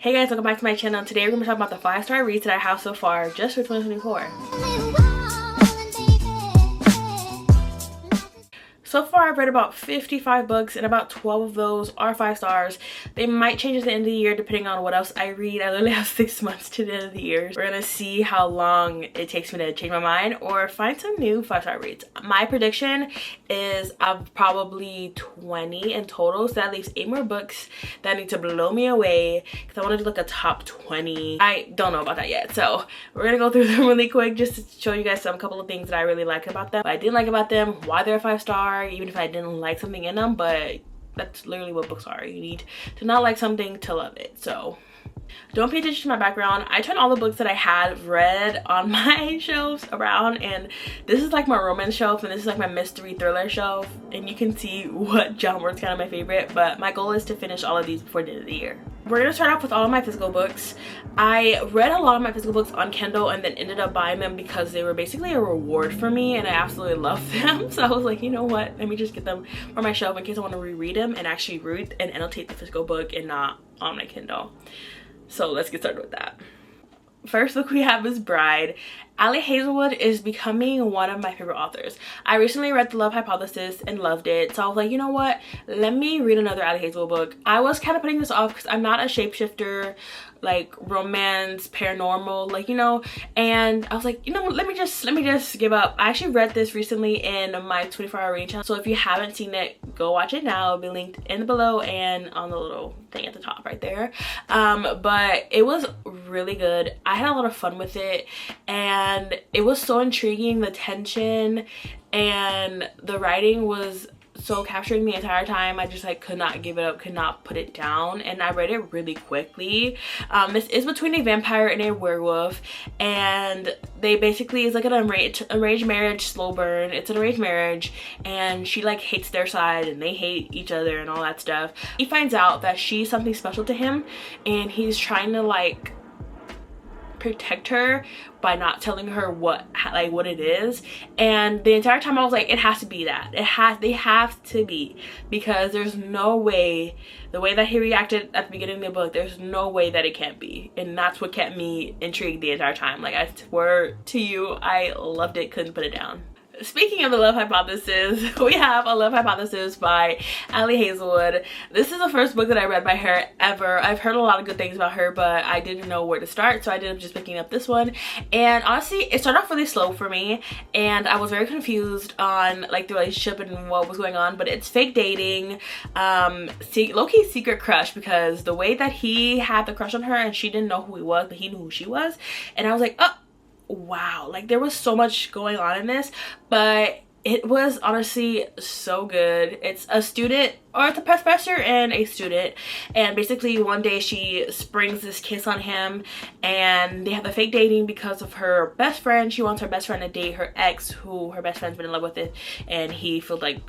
Hey guys, welcome back to my channel. Today we're going to talk about the 5-star reads that I have so far just for 2024. So far I've read about 55 books and about 12 of those are 5 stars. They might change at the end of the year depending on what else I read. I literally have 6 months to the end of the year. We're gonna see how long it takes me to change my mind or find some new 5-star reads. My prediction is I've probably 20 in total, so that leaves 8 more books that need to blow me away because I want to do like a top 20. I don't know about that yet, so we're gonna go through them really quick just to show you guys some couple of things that I really like about them, what I didn't like about them, why they're 5-star, even if I didn't like something in them. But that's literally what books are. You need to not like something to love it. So don't pay attention to my background. I turned all the books that I had read on my shelves around, and this is like my romance shelf and this is like my mystery thriller shelf, and you can see what genre is kind of my favorite, but my goal is to finish all of these before the end of the year. We're gonna start off with all of my physical books. I read a lot of my physical books on Kindle and then ended up buying them because they were basically a reward for me and I absolutely love them. So I was like, you know what, let me just get them on my shelf in case I want to reread them and actually read and annotate the physical book and not on my Kindle. So let's get started with that. First book we have is Bride. Ali Hazelwood is becoming one of my favorite authors. I recently read The Love Hypothesis and loved it, so I was like, you know what, let me read another Ali Hazelwood book. I was kind of putting this off because I'm not a shapeshifter, like romance, paranormal, like, you know, and I was like, you know, let me just give up. I actually read this recently in my 24-hour reading channel, so if you haven't seen it, go watch it now. It'll be linked in the below and on the little thing at the top right there. But it was really good. I had a lot of fun with it and it was so intriguing. The tension and the writing was so capturing the entire time. I just like could not give it up, could not put it down, and I read it really quickly. This is between a vampire and a werewolf, and they basically, it's like an arranged marriage slow burn. It's an arranged marriage and she like hates their side and they hate each other and all that stuff. He finds out that she's something special to him and he's trying to like protect her by not telling her what it is, and the entire time I was like, it has to be that. They have to be, because there's no way, the way that he reacted at the beginning of the book, there's no way that it can't be, and that's what kept me intrigued the entire time. Like, I swear to you, I loved it, couldn't put it down. Speaking of The Love Hypothesis, we have A Love Hypothesis by Ali Hazelwood. This is the first book that I read by her ever. I've heard a lot of good things about her, but I didn't know where to start, so I ended up just picking up this one. And honestly, it started off really slow for me, and I was very confused on like the relationship and what was going on, but it's fake dating, low-key secret crush, because the way that he had the crush on her and she didn't know who he was, but he knew who she was, and I was like, oh, wow, like there was so much going on in this, but it was honestly so good. It's a student, or it's a professor and a student, and basically one day she springs this kiss on him and they have the fake dating because of her best friend. She wants her best friend to date her ex, who her best friend's been in love with it, and she feels like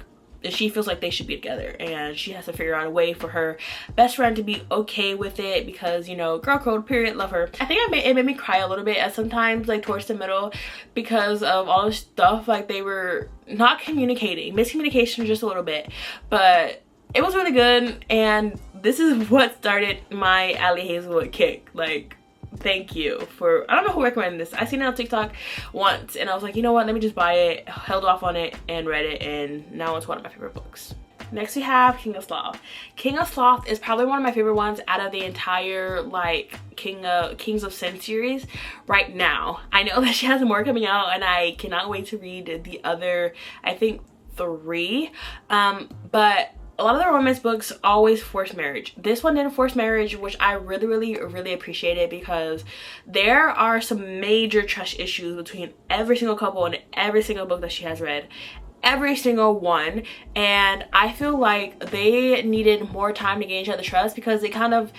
they should be together, and she has to figure out a way for her best friend to be okay with it because, you know, girl code, period, love her. I think it made me cry a little bit at sometimes, like towards the middle, because of all this stuff. Like, they were not communicating, miscommunication just a little bit, but it was really good, and this is what started my Ali Hazelwood kick. Like, thank you for, I don't know who recommended this. I seen it on TikTok once and I was like, you know what, let me just buy it, held off on it and read it, and now it's one of my favorite books. Next we have King of Sloth. King of Sloth is probably one of my favorite ones out of the entire like Kings of Sin series right now. I know that she has more coming out and I cannot wait to read the other, I think 3, but a lot of the romance books always force marriage. This one didn't force marriage, which I really appreciated, because there are some major trust issues between every single couple in every single book that she has read. Every single one, and I feel like they needed more time to gain each other's trust, because they kind of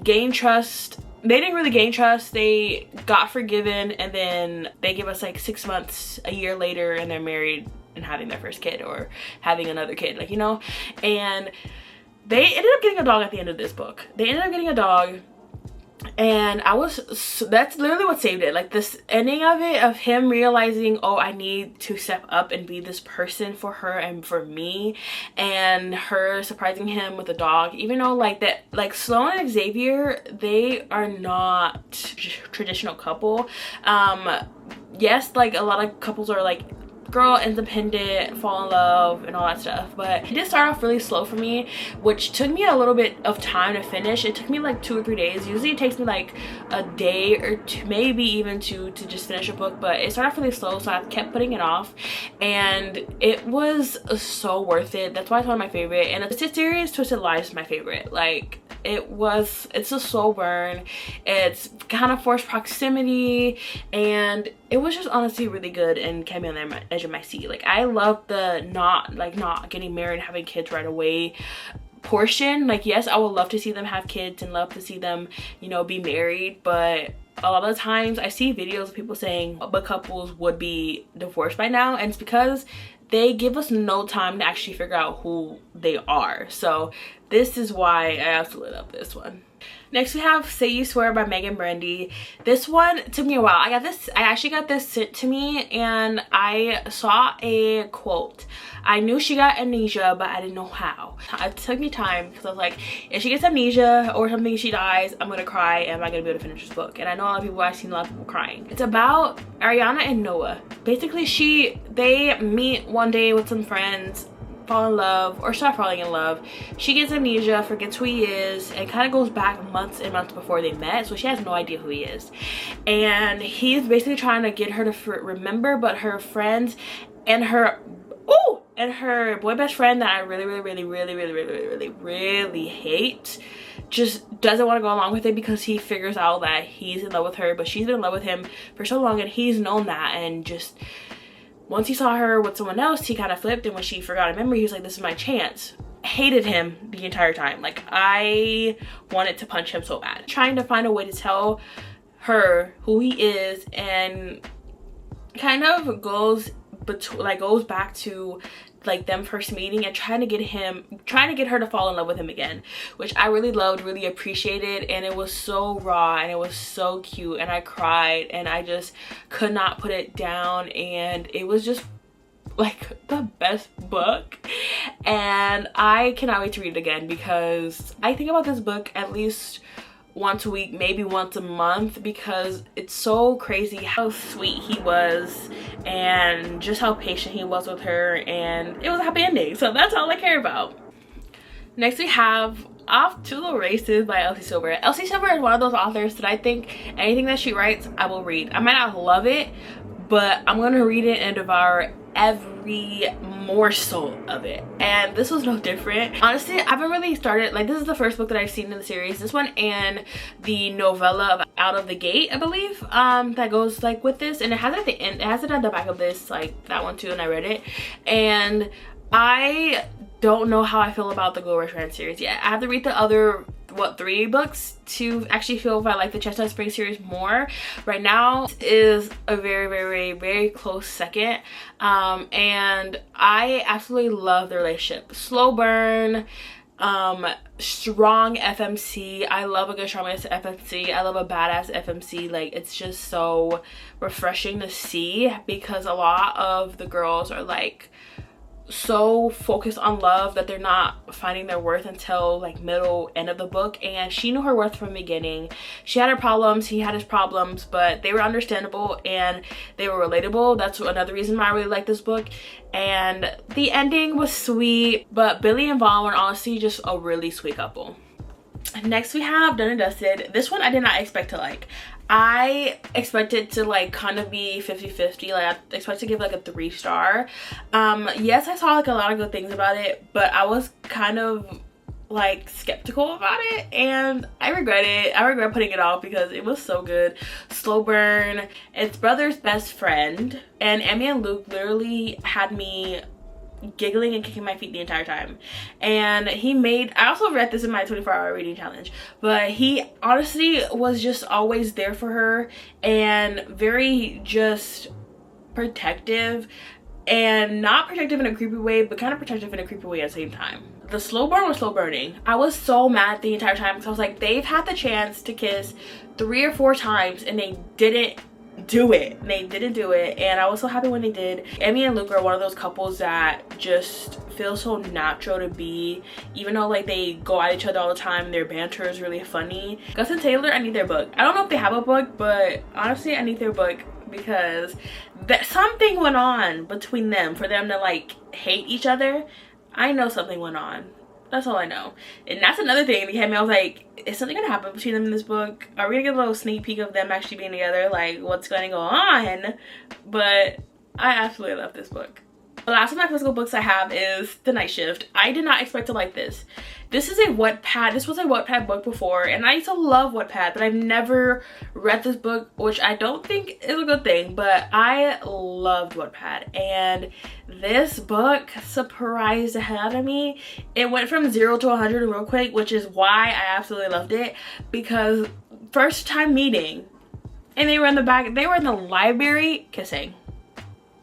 gained trust. They didn't really gain trust. They got forgiven and then they give us like 6 months, a year later, and they're married and having their first kid or having another kid, like, you know. And they ended up getting a dog at the end of this book. They ended up getting a dog, And that's literally what saved it. Like this ending of it, of him realizing, oh, I need to step up and be this person for her and for me, and her surprising him with a dog. Even though like that, like Sloane and Xavier, they are not traditional couple. Yes, like a lot of couples are like girl independent, fall in love and all that stuff, but it did start off really slow for me, which took me a little bit of time to finish. It took me like 2 or 3 days. Usually it takes me like a day or two, maybe even two, to just finish a book, but it started off really slow, so I kept putting it off, and it was so worth it. That's why it's one of my favorite. And the series Twisted Lies is my favorite. Like it's a slow burn, it's kind of forced proximity, and it was just honestly really good and kept me on the edge of my seat. Like I love the not getting married and having kids right away portion. Like yes, I would love to see them have kids and love to see them, you know, be married, but a lot of the times I see videos of people saying book couples would be divorced by now, and it's because they give us no time to actually figure out who they are. So this is why I absolutely love this one. Next we have Say You Swear by Megan Brandy. This one took me a while. I actually got this sent to me, and I saw a quote. I knew she got amnesia, but I didn't know how. It took me time because I was like, if she gets amnesia or something, she dies, I'm gonna cry and I'm not gonna be able to finish this book. And I know a lot of people, I've seen a lot of people crying. It's about Ariana and Noah. Basically they meet one day with some friends, fall in love or start falling in love. She gets amnesia, forgets who he is, and kind of goes back months and months before they met, so she has no idea who he is. And he's basically trying to get her to remember, but her friends and her boy best friend that I really hate just doesn't want to go along with it, because he figures out that he's in love with her, but she's been in love with him for so long, and he's known that. And just once he saw her with someone else, he kind of flipped, and when she forgot a memory, he was like, this is my chance. Hated him the entire time. Like I wanted to punch him so bad. Trying to find a way to tell her who he is, and kind of goes back to like them first meeting and trying to get her to fall in love with him again, which I really loved, really appreciated. And it was so raw and it was so cute, and I cried and I just could not put it down, and it was just like the best book, and I cannot wait to read it again, because I think about this book at least once a week, maybe once a month, because it's so crazy how sweet he was and just how patient he was with her, and it was a happy ending, so that's all I care about. Next we have Off to the Races by Elsie Silver. Elsie Silver is one of those authors that I think anything that she writes I will read. I might not love it, but I'm gonna read it and devour every morsel of it, and this was no different. Honestly, I haven't really started, like this is the first book that I've seen in the series, this one and the novella of Out of the Gate, I believe, that goes like with this, and it has it at the end, it has it at the back of this, like that one too, and I read it, and I don't know how I feel about the Go Restaurant series yet. I have to read the other 3 books to actually feel if I like the Chestnut Spring series more. Right now is a very close second, and I absolutely love the relationship. Slow burn, strong FMC. I love a good strong FMC. I love a badass FMC. Like it's just so refreshing to see, because a lot of the girls are like so focused on love that they're not finding their worth until like end of the book, and she knew her worth from the beginning. She had her problems, he had his problems, but they were understandable and they were relatable. That's another reason why I really like this book. And the ending was sweet, but Billy and Vaughn were honestly just a really sweet couple. Next we have Done and Dusted. This one I did not expect to like. I expected to like kind of be 50-50. like I expected to give like a 3-star. Yes, I saw like a lot of good things about it, but I was kind of like skeptical about it, and I regret it. I regret putting it off because it was so good. Slow burn. It's brother's best friend, and Emmy and Luke literally had me giggling and kicking my feet the entire time. And I also read this in my 24-hour reading challenge, but he honestly was just always there for her, and very just protective, and not protective in a creepy way, but kind of protective in a creepy way at the same time. the slow burn was slow burning. I was so mad the entire time because I was like, they've had the chance to kiss 3 or 4 times and they didn't do it. And I was so happy when they did. Emmy and Luke are one of those couples that just feel so natural to be, even though like they go at each other all the time. Their banter is really funny. Gus and Taylor, I need their book. I don't know if they have a book, but honestly I need their book because something went on between them for them to like hate each other. I know something went on. That's all I know. And that's another thing that had me, I was like, is something gonna happen between them in this book? Are we gonna get a little sneak peek of them actually being together? Like, what's gonna go on? But I absolutely love this book. The last of my physical books I have is The Night Shift. I did not expect to like this. This was a Wattpad book before, and I used to love Wattpad, but I've never read this book, which I don't think is a good thing, but I loved Wattpad. And this book surprised the hell out of me. It went from 0 to 100 real quick, which is why I absolutely loved it, because first time meeting, and they were in the library kissing.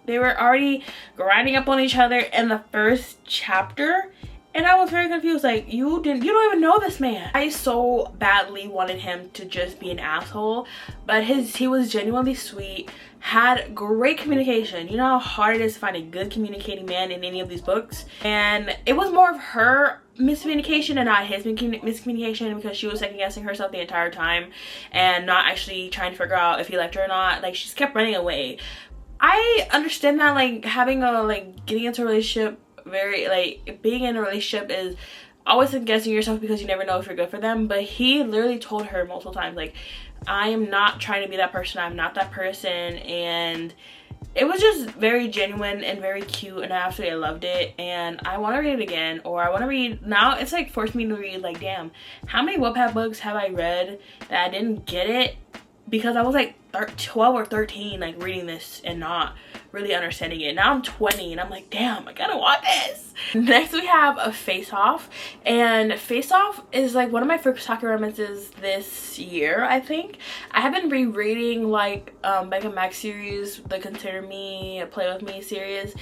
They were already grinding up on each other in the first chapter, and I was very confused. Like, you don't even know this man. I so badly wanted him to just be an asshole, but he was genuinely sweet, had great communication. You know how hard it is to find a good communicating man in any of these books, and it was more of her miscommunication and not his miscommunication, because she was second guessing herself the entire time and not actually trying to figure out if he liked her or not. Like, she just kept running away. I understand that, like, getting into a relationship, being in a relationship is always second guessing yourself because you never know if you're good for them. But he literally told her multiple times, like, I am not trying to be that person, I'm not that person. And it was just very genuine and very cute, and I absolutely loved it. And I want to read it again, or I want to read, now it's like forced me to read, like, damn, how many Wattpad books have I read that I didn't get it because I was like 12 or 13, like, reading this and not really understanding it. Now I'm 20 and I'm like, damn, I gotta want this. Next we have a Face Off, and Face Off is like one of my first soccer romances this year, I think. I have been rereading like Becca Max series, the Consider Me, Play With Me series,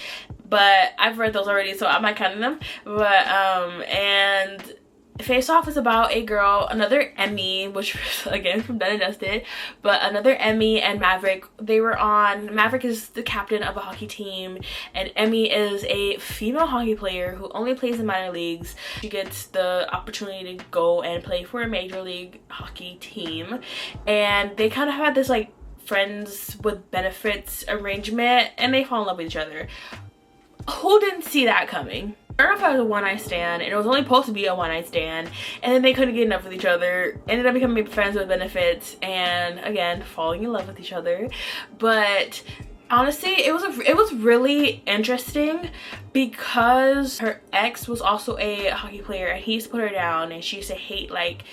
but I've read those already, so I'm not counting them. But and Face Off is about a girl, another Emmy, which again from Done and Dusted, but another Emmy and Maverick. Maverick is the captain of a hockey team, and Emmy is a female hockey player who only plays in minor leagues. She gets the opportunity to go and play for a major league hockey team, and they kind of had this like friends with benefits arrangement, and they fall in love with each other. Who didn't see that coming? I don't know if it was a one-night stand, and it was only supposed to be a one-night stand, and then they couldn't get enough with each other, ended up becoming friends with benefits, and again falling in love with each other. But honestly, it was really interesting because her ex was also a hockey player, and he used to put her down, and she used to hate, like,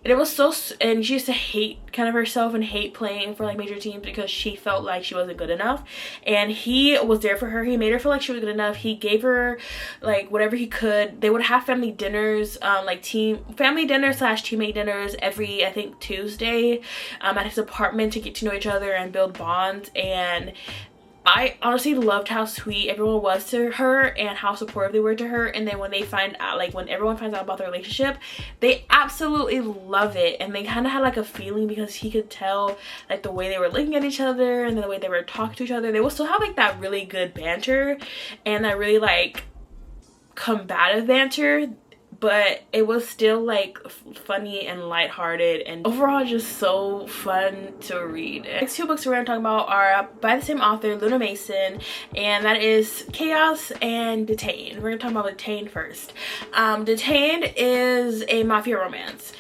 and she used to hate kind of herself and hate playing for like major teams because she felt like she wasn't good enough. And he was there for her. He made her feel like she was good enough. He gave her like whatever he could. They would have family dinners, family dinners / teammate dinners every, I think, Tuesday at his apartment to get to know each other and build bonds. And I honestly loved how sweet everyone was to her and how supportive they were to her. And then when they find out, like when everyone finds out about their relationship, they absolutely love it. And they kind of had like a feeling because he could tell like the way they were looking at each other and the way they were talking to each other. They will still have like that really good banter and that really like combative banter, but it was still like funny and lighthearted and overall just so fun to read. The next 2 books we're going to talk about are by the same author, Luna Mason, and that is Chaos and Detained. We're going to talk about Detained first. Detained is a mafia romance.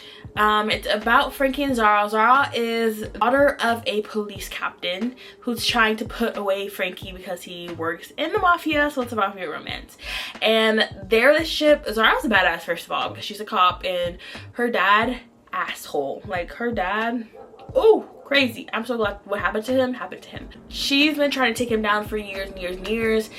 It's about Frankie and Zara. Zara is daughter of a police captain who's trying to put away Frankie because he works in the mafia, so it's a mafia romance. And their relationship, Zara's a badass first of all because she's a cop, and her dad, asshole. Like her dad, oh, crazy. I'm so glad what happened to him happened to him. She's been trying to take him down for years and years and years.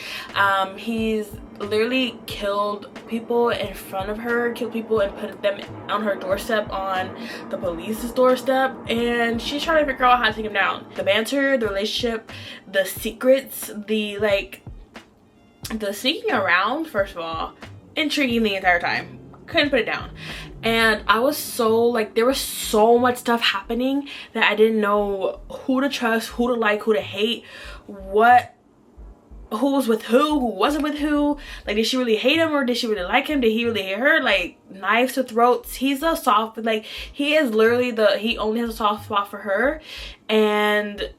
He's literally killed people in front of her, killed people and put them on her doorstep, on the police's doorstep, and she's trying to figure out how to take him down. The banter, the relationship, the secrets, the sneaking around, first of all, intriguing the entire time. Couldn't put it down. And I was so like, there was so much stuff happening that I didn't know who to trust, who to like, who to hate, who was with who wasn't with who. Like, did she really hate him or did she really like him? Did he really hate her? Like, knives to throats. He's a soft, like, he is literally he only has a soft spot for her, and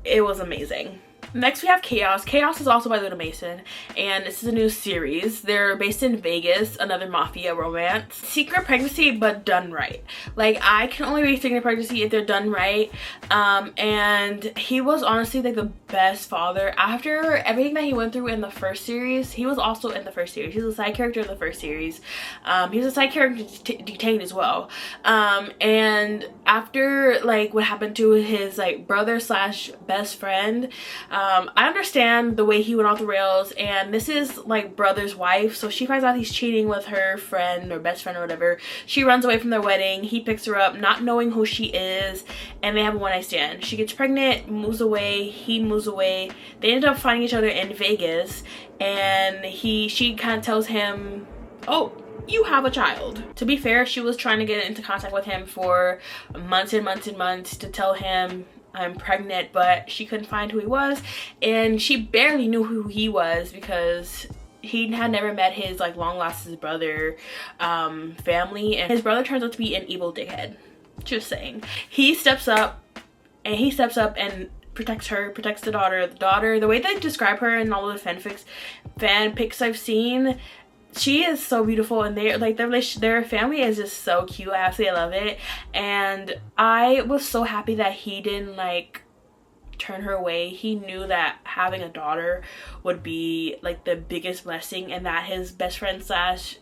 it was amazing. Next we have Chaos. Chaos is also by Luda Mason, and this is a new series. They're based in Vegas, another mafia romance. Secret pregnancy, but done right. Like, I can only read secret pregnancy if they're done right. And he was honestly like the best father. After everything that he went through in the first series, he was also in the first series. He's a side character in the first series. He was a side character detained as well. And after like what happened to his like brother slash best friend, I understand the way he went off the rails, and this is like brother's wife, so she finds out he's cheating with her friend or best friend or whatever. She runs away from their wedding. He picks her up, not knowing who she is, and they have a one-night stand. She gets pregnant, moves away, he moves away. They end up finding each other in Vegas, and she kind of tells him, oh, you have a child. To be fair, she was trying to get into contact with him for months and months and months to tell him, I'm pregnant, but she couldn't find who he was, and she barely knew who he was because he had never met his like long lost brother family, and his brother turns out to be an evil dickhead. Just saying. He steps up and protects her, protects the daughter. The way they describe her in all of the fan pics I've seen, she is so beautiful, and they're like their family is just so cute. I absolutely love it, and I was so happy that he didn't like turn her away. He knew that having a daughter would be like the biggest blessing, and that his best friend slash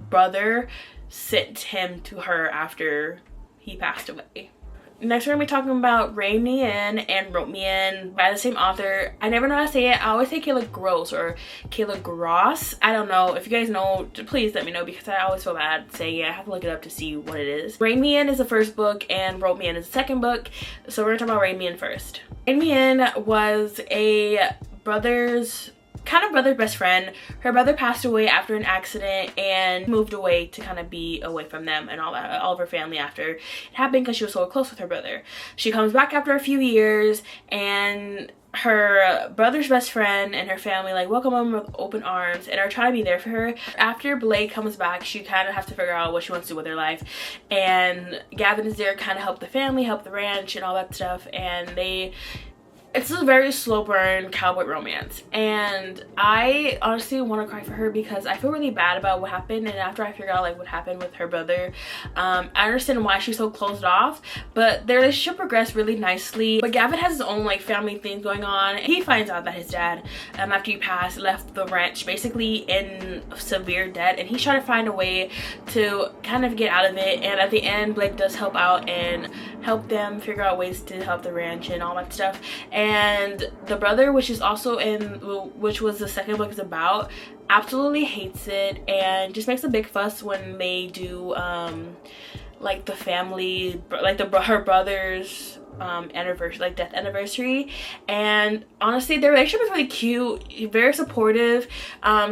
brother sent him to her after he passed away. Next, we're gonna be talking about Rein Me In and Rope Me In by the same author. I never know how to say it. I always say Kayla Gross or Kayla Gross. I don't know. If you guys know, please let me know, because I always feel bad saying it. I have to look it up to see what it is. Rein Me In is the first book and Rope Me In is the second book. So we're gonna talk about Rein Me In first. Rein Me In was a brother's best friend. Her brother passed away after an accident and moved away to kind of be away from them and all of her family after it happened, because she was so close with her brother. She comes back after a few years, and her brother's best friend and her family like welcome them with open arms and are trying to be there for her. After Blake comes back, she kind of has to figure out what she wants to do with her life, and Gavin is there to kind of help the family, help the ranch and all that stuff, and it's a very slow burn cowboy romance, and I honestly want to cry for her because I feel really bad about what happened. And after I figure out like what happened with her brother, I understand why she's so closed off, but their relationship progressed really nicely. But Gavin has his own like family things going on. He finds out that his dad, after he passed, left the ranch basically in severe debt, and he's trying to find a way to kind of get out of it. And at the end, Blake does help out and help them figure out ways to help the ranch and all that stuff. And the brother, which is also which was the second book is about, absolutely hates it and just makes a big fuss when they do like the family, like her brother's anniversary, like death anniversary. And honestly, their relationship is really cute, very supportive.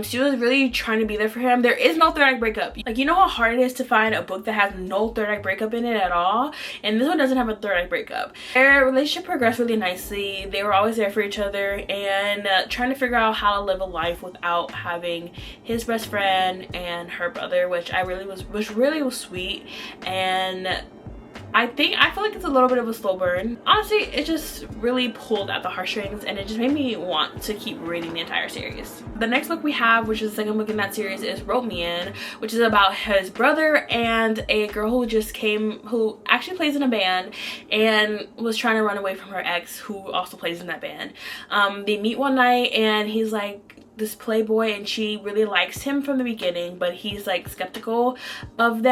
She was really trying to be there for him. There is no third act breakup. Like, you know how hard it is to find a book that has no third act breakup in it at all, and this one doesn't have a third act breakup. Their relationship progressed really nicely. They were always there for each other, and trying to figure out how to live a life without having his best friend and her brother, which really was sweet. And I feel like it's a little bit of a slow burn. Honestly, it just really pulled at the heartstrings, and it just made me want to keep reading the entire series. The next book we have, which is the second book in that series, is Rope Me In, which is about his brother and a girl who actually plays in a band and was trying to run away from her ex, who also plays in that band. They meet one night, and he's like this playboy, and she really likes him from the beginning, but he's like skeptical of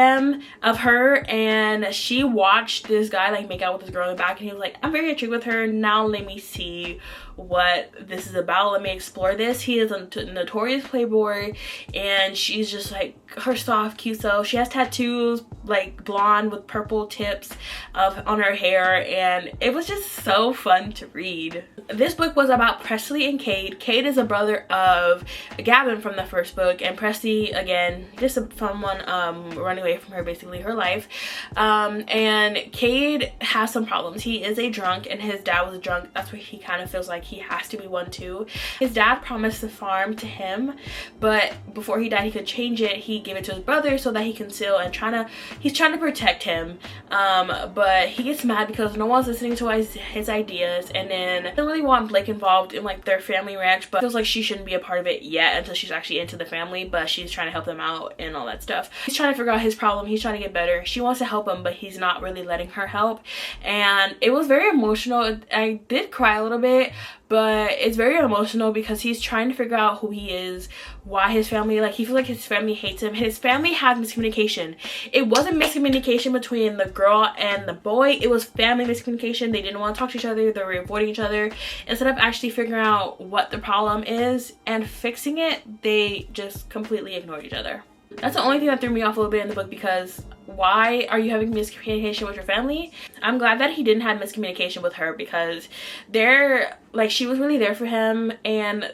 her, and she watched this guy like make out with this girl in the back, and he was like, I'm very intrigued with her, now let me see what this is about. Let me explore this. He is a notorious playboy, and she's just like her soft, cute self. She has tattoos, like blonde with purple tips on her hair, and it was just so fun to read. This book was about Presley and Cade. Cade is a brother of Gavin from the first book, and Presley, again, just someone running away from her, basically her life. And Cade has some problems. He is a drunk, and his dad was a drunk. That's why he kind of feels like he has to be one too. His dad promised the farm to him, but before he died he could change it. He gave it to his brother so that he can still, and he's trying to protect him, but he gets mad because no one's listening to his ideas, and then doesn't really want Blake involved in like their family ranch, but feels like she shouldn't be a part of it yet until she's actually into the family, but she's trying to help them out and all that stuff. He's trying to figure out his problem. He's trying to get better. She wants to help him, but he's not really letting her help, and it was very emotional. I did cry a little bit, but it's very emotional because he's trying to figure out who he is, why his family, like he feels like his family hates him. His family had miscommunication. It wasn't miscommunication between the girl and the boy, it was family miscommunication. They didn't want to talk to each other, they were avoiding each other. Instead of actually figuring out what the problem is and fixing it, they just completely ignored each other. That's the only thing that threw me off a little bit in the book, because why are you having miscommunication with your family? I'm glad that he didn't have miscommunication with her, because she was really there for him. And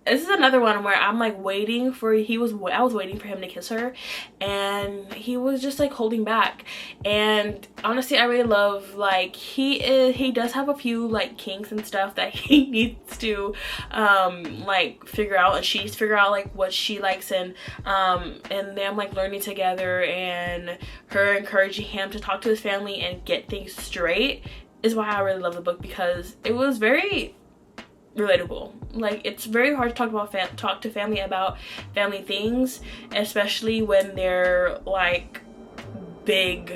this is another one where I'm like waiting for, I was waiting for him to kiss her, and he was just like holding back. And honestly, I really love, like, he does have a few like kinks and stuff that he needs to like figure out, and she needs to figure out like what she likes, and them like learning together, and her encouraging him to talk to his family and get things straight is why I really love the book, because it was very relatable. Like, it's very hard to talk to family about family things, especially when they're like big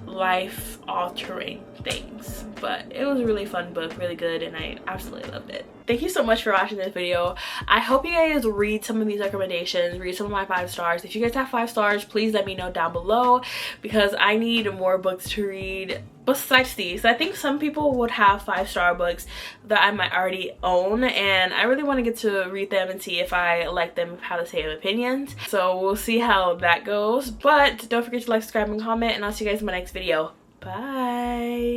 life altering things. But it was a really fun book, really good, and I absolutely loved it. Thank you so much for watching this video. I hope you guys read some of these recommendations, read some of my 5 stars. If you guys have 5 stars, please let me know down below, because I need more books to read besides these. I think some people would have 5-star books that I might already own, and I really want to get to read them and see if I like them, have the same opinions. So we'll see how that goes. But don't forget to like, subscribe, and comment, and I'll see you guys in my next video. Bye.